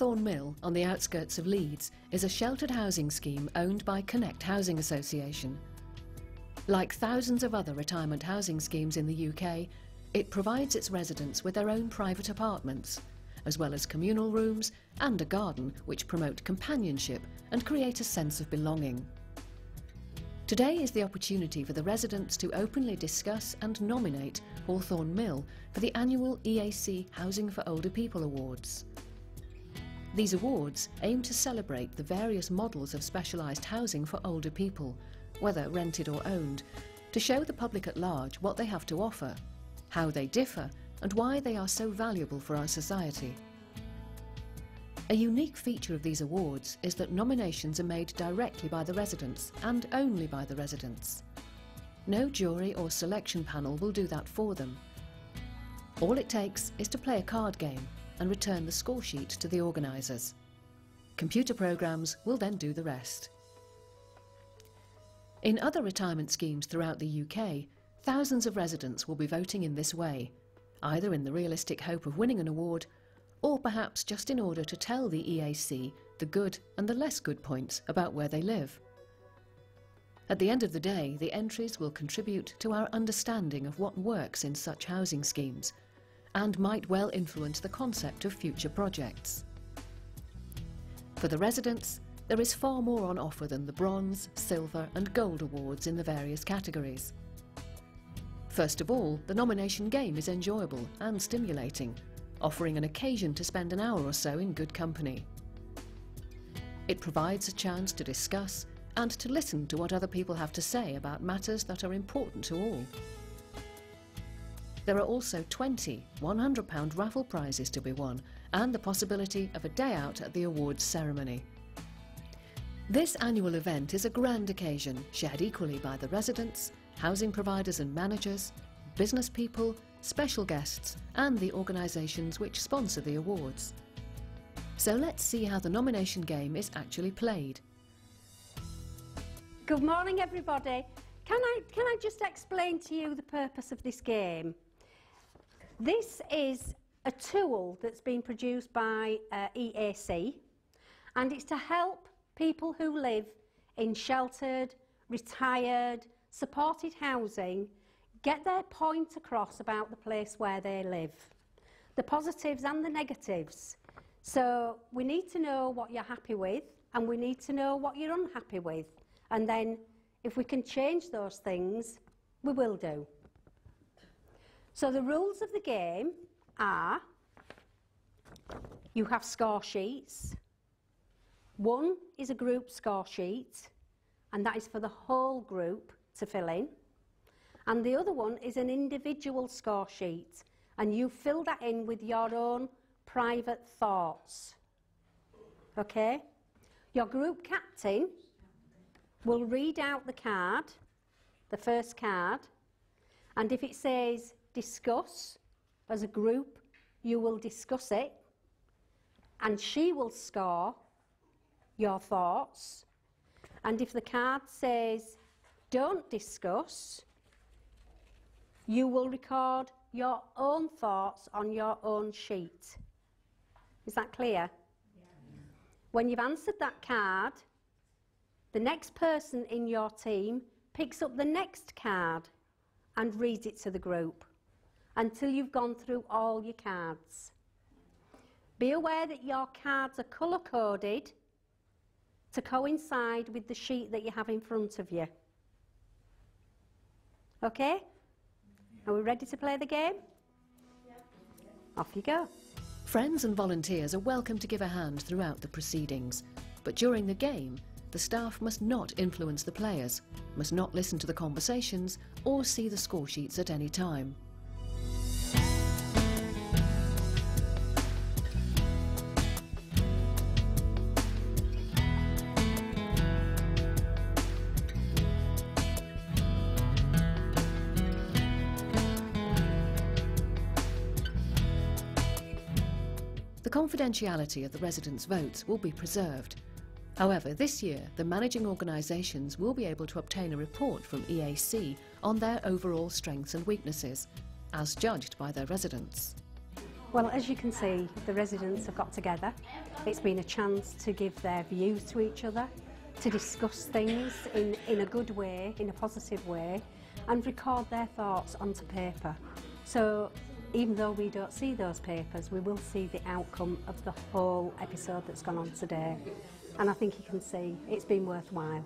Hawthorne Mill, on the outskirts of Leeds, is a sheltered housing scheme owned by Connect Housing Association. Like thousands of other retirement housing schemes in the UK, it provides its residents with their own private apartments, as well as communal rooms and a garden which promote companionship and create a sense of belonging. Today is the opportunity for the residents to openly discuss and nominate Hawthorne Mill for the annual EAC Housing for Older People Awards. These awards aim to celebrate the various models of specialised housing for older people, whether rented or owned, to show the public at large what they have to offer, how they differ, and why they are so valuable for our society. A unique feature of these awards is that nominations are made directly by the residents and only by the residents. No jury or selection panel will do that for them. All it takes is to play a card game and return the score sheet to the organisers. Computer programmes will then do the rest. In other retirement schemes throughout the UK, thousands of residents will be voting in this way, either in the realistic hope of winning an award, or perhaps just in order to tell the EAC the good and the less good points about where they live. At the end of the day, the entries will contribute to our understanding of what works in such housing schemes, and might well influence the concept of future projects. For the residents, there is far more on offer than the bronze, silver and gold awards in the various categories. First of all, the nomination game is enjoyable and stimulating, offering an occasion to spend an hour or so in good company. It provides a chance to discuss and to listen to what other people have to say about matters that are important to all. There are also 20 £100 raffle prizes to be won and the possibility of a day out at the awards ceremony. This annual event is a grand occasion shared equally by the residents, housing providers and managers, business people, special guests and the organisations which sponsor the awards. So let's see how the nomination game is actually played. Good morning everybody. Can I just explain to you the purpose of this game? This is a tool that's been produced by EAC, and it's to help people who live in sheltered, retired, supported housing get their point across about the place where they live, the positives and the negatives. So we need to know what you're happy with and we need to know what you're unhappy with, and then if we can change those things, we will do. So the rules of the game are: you have score sheets. One is a group score sheet, and that is for the whole group to fill in. And the other one is an individual score sheet, and you fill that in with your own private thoughts. Okay? Your group captain will read out the card, the first card, and if it says discuss, as a group you will discuss it, and she will score your thoughts. And if the card says don't discuss, you will record your own thoughts on your own sheet. Is that clear? Yeah. When you've answered that card, the next person in your team picks up the next card and reads it to the group until you've gone through all your cards. Be aware that your cards are colour-coded to coincide with the sheet that you have in front of you. Okay? Are we ready to play the game? Yeah. Off you go. Friends and volunteers are welcome to give a hand throughout the proceedings, but during the game, the staff must not influence the players, must not listen to the conversations or see the score sheets at any time. The confidentiality of the residents' votes will be preserved. However, this year, the managing organisations will be able to obtain a report from EAC on their overall strengths and weaknesses, as judged by their residents. Well, as you can see, the residents have got together. It's been a chance to give their views to each other, to discuss things in a good way, in a positive way, and record their thoughts onto paper. So even though we don't see those papers, we will see the outcome of the whole episode that's gone on today. And I think you can see it's been worthwhile.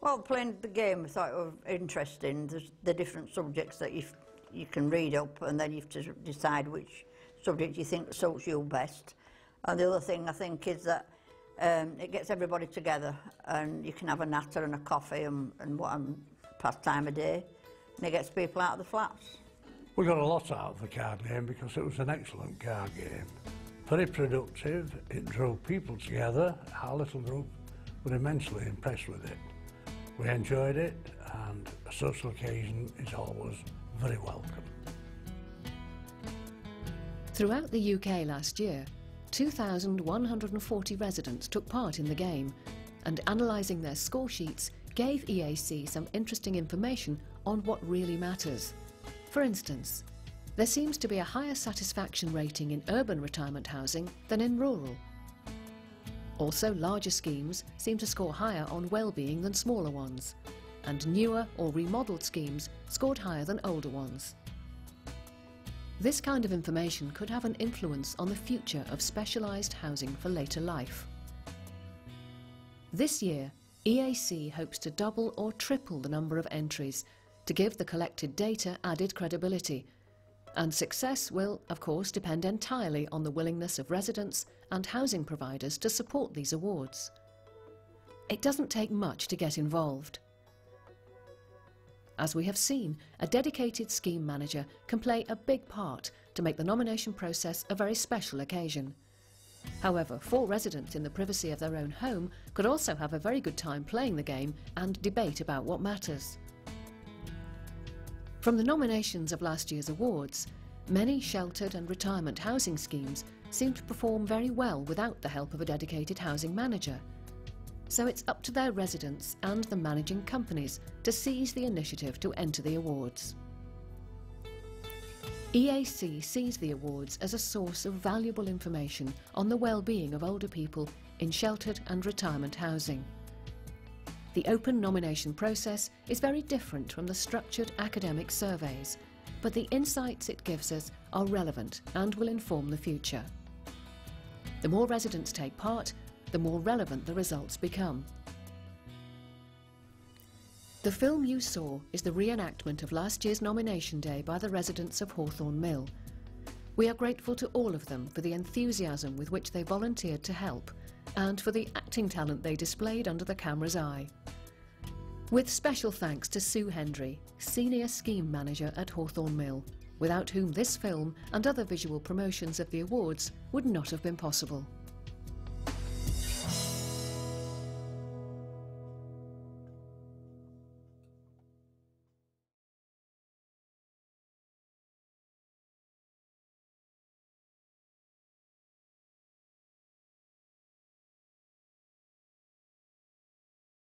Well, playing the game I thought it was interesting. There's the different subjects that you can read up, and then you have to decide which subject you think suits you best. And the other thing I think is that it gets everybody together, and you can have a natter and a coffee and past time of day, and it gets people out of the flats. We got a lot out of the card game because it was an excellent card game. Very productive, it drew people together. Our little group were immensely impressed with it. We enjoyed it, and a social occasion is always very welcome. Throughout the UK last year, 2,140 residents took part in the game, and analysing their score sheets gave EAC some interesting information on what really matters. For instance, there seems to be a higher satisfaction rating in urban retirement housing than in rural. Also, larger schemes seem to score higher on well-being than smaller ones, and newer or remodelled schemes scored higher than older ones. This kind of information could have an influence on the future of specialised housing for later life. This year, EAC hopes to double or triple the number of entries to give the collected data added credibility, and success will, of course, depend entirely on the willingness of residents and housing providers to support these awards. It doesn't take much to get involved. As we have seen, a dedicated scheme manager can play a big part to make the nomination process a very special occasion. However, 4 residents in the privacy of their own home could also have a very good time playing the game and debate about what matters. From the nominations of last year's awards, many sheltered and retirement housing schemes seem to perform very well without the help of a dedicated housing manager. So it's up to their residents and the managing companies to seize the initiative to enter the awards. EAC sees the awards as a source of valuable information on the well-being of older people in sheltered and retirement housing. The open nomination process is very different from the structured academic surveys, but the insights it gives us are relevant and will inform the future. The more residents take part, the more relevant the results become. The film you saw is the reenactment of last year's nomination day by the residents of Hawthorne Mill. We are grateful to all of them for the enthusiasm with which they volunteered to help, and for the acting talent they displayed under the camera's eye. With special thanks to Sue Hendry, Senior Scheme Manager at Hawthorne Mill, without whom this film and other visual promotions of the awards would not have been possible.